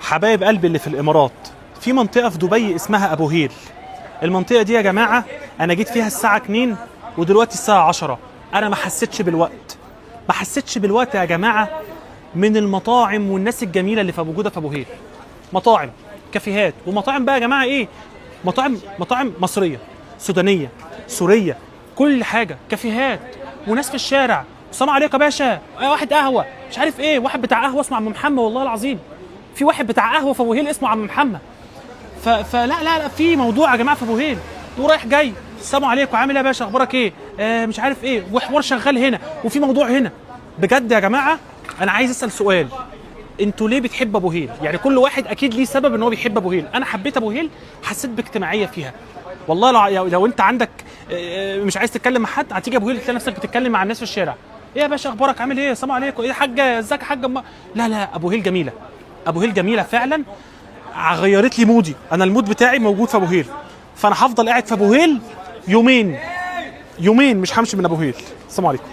حبايب قلبي اللي في الامارات، في منطقه في دبي اسمها ابو هيل. المنطقه دي يا جماعه انا جيت فيها الساعه 2 ودلوقتي الساعه 10. انا ما حسيتش بالوقت، ما حسيتش بالوقت يا جماعه. من المطاعم والناس الجميله اللي موجوده في ابو هيل، مطاعم، كافيهات، ومطاعم بقى يا جماعه ايه، مطاعم مصريه، سودانيه، سوريه، كل حاجه، كافيهات، وناس في الشارع. السلام عليكم يا باشا، واحد قهوه مش عارف ايه، واحد بتاع قهوه اسمه عم محمد، والله العظيم في واحد بتاع قهوه في ابو هيل اسمه عم محمد. فلا لا لا، في موضوع يا جماعه في ابو هيل، ورايح جاي. السلام عليكم، عامل ايه يا باشا، اخبارك ايه، مش عارف ايه، وحوار شغال هنا، وفي موضوع هنا. بجد يا جماعه انا عايز اسال سؤال، انتوا ليه بتحبوا ابو هيل؟ يعني كل واحد اكيد ليه سبب ان هو بيحب ابو هيل. انا حبيت ابو هيل، حسيت باجتماعيه فيها. والله لو انت عندك مش عايز تتكلم مع حد، هتيجي ابو هيل تلاقي نفسك بتتكلم مع الناس في الشارع. ايه يا باشا، اخبارك، عامل ايه، السلام عليكم، ايه يا حاجه، ازيك يا حاجه. لا لا، ابو هيل جميله، ابو هيل جميله فعلا. غيرت لي مودي، انا المود بتاعي موجود في ابو هيل، فانا هفضل قاعد في ابو هيل يومين، مش همشي من ابو هيل. السلام عليكم.